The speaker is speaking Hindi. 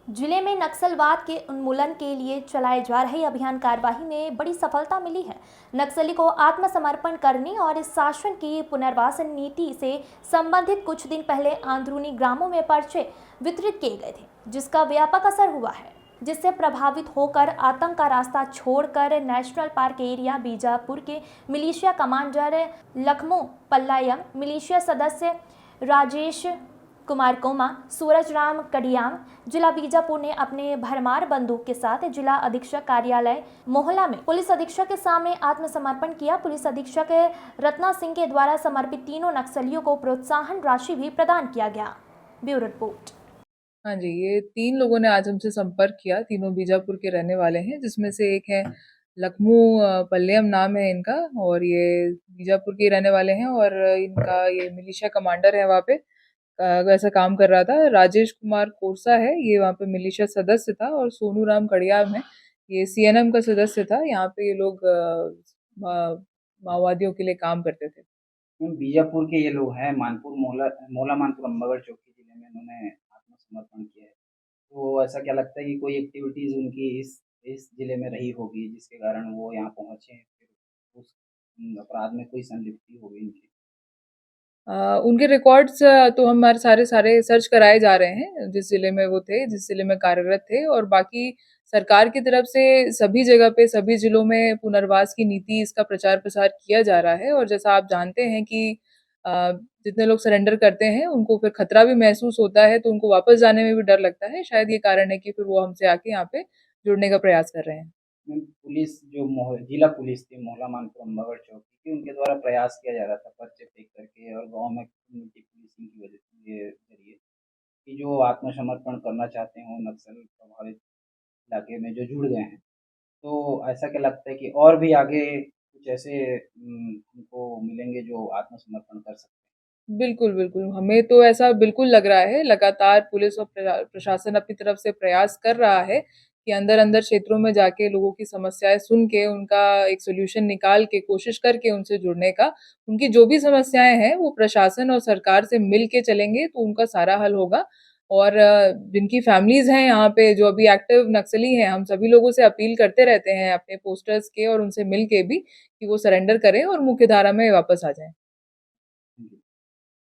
जिले में नक्सलवाद के उन्मूलन के लिए चलाए जा रहे अभियान कार्यवाही में बड़ी सफलता मिली है। नक्सली को आत्मसमर्पण करने और इस शासन की पुनर्वासन नीति से संबंधित कुछ दिन पहले अंदरूनी ग्रामों में पर्चे वितरित किए गए थे, जिसका व्यापक असर हुआ है, जिससे प्रभावित होकर आतंक का रास्ता छोड़कर नेशनल पार्क एरिया बीजापुर के मिलिशिया कमांडर लखमो पल्लायम, मिलिशिया सदस्य राजेश कुमार कोमा, सूरज राम कडियाम, जिला बीजापुर ने अपने भरमार बंदूक के साथ जिला अधीक्षक कार्यालय मोहला में पुलिस अधीक्षक के सामने आत्मसमर्पण किया। पुलिस अधीक्षक रत्ना सिंह के द्वारा समर्पित तीनों नक्सलियों को प्रोत्साहन राशि भी प्रदान किया गया। Bureau report. हाँ जी, ये 3 लोगों ने आज हमसे संपर्क किया, तीनों बीजापुर के रहने वाले हैं, जिसमें से एक है लखमू पल्लेयम नाम है इनका और ये बीजापुर के रहने वाले हैं और इनका ये मिलिशिया कमांडर है वहाँ पे वैसा काम कर रहा था। राजेश कुमार कोरसा है, ये वहाँ पे मिलिशिया सदस्य था और सोनू राम कड़ियाम है, ये सीएनएम का सदस्य था। यहाँ पे ये लोग माओवादियों के लिए काम करते थे। बीजापुर के ये लोग हैं, मानपुर मोहला मानपुर अम्बागढ़ चौकी जिले में इन्होंने आत्मसमर्पण किया है। तो ऐसा क्या लगता है कि कोई एक्टिविटीज़ उनकी इस जिले में रही होगी जिसके कारण वो यहाँ पहुँचे हैं, फिर उस अपराध में कोई संलिप्ति होगी इनकी? उनके रिकॉर्ड्स तो हमारे सारे सर्च कराए जा रहे हैं, जिस ज़िले में वो थे, जिस ज़िले में कार्यरत थे और बाकी सरकार की तरफ से सभी जगह पे, सभी ज़िलों में पुनर्वास की नीति इसका प्रचार-प्रसार किया जा रहा है और जैसा आप जानते हैं कि अ, जितने लोग सरेंडर करते हैं, उनको फिर खतरा भी महसूस होता है, तो उनको वापस जाने में भी डर लगता है। शायद ये कारण है कि फिर वो हमसे आके यहाँ पे जुड़ने का प्रयास कर रहे हैं। पुलिस जो जिला पुलिस थी मोहला मानपुर अम्बागढ़ चौकी की, उनके द्वारा प्रयास किया जा रहा था पर्चे फेंक करके और गाँव में कम्युनिटी पुलिसिंग की वजह के ज़रिए कि जो आत्मसमर्पण करना चाहते हों नक्सल प्रभावित इलाके में जो जुड़ गए हैं। तो ऐसा क्या लगता है कि और भी आगे कुछ ऐसे हमको मिलेंगे जो आत्मसमर्पण कर सकते बिल्कुल, बिल्कुल। हमें तो ऐसा बिल्कुल लग रहा है, लगातार पुलिस और प्रशासन अपनी तरफ से प्रयास कर रहा है कि अंदर-अंदर क्षेत्रों में जाके लोगों की समस्याएँ सुन के, उनका एक सॉल्यूशन निकाल के, कोशिश करके उनसे जुड़ने का। उनकी जो भी समस्याएँ हैं, वो प्रशासन और सरकार से मिल के चलेंगे, तो उनका सारा हल होगा और जिनकी फैमिलीज़ हैं यहाँ पे, जो अभी एक्टिव नक्सली हैं, हम सभी लोगों से अपील करते रहते हैं अपने पोस्टर्स के और उनसे मिल के भी कि वो सरेंडर करें और मुख्य धारा में वापस आ जाएँ।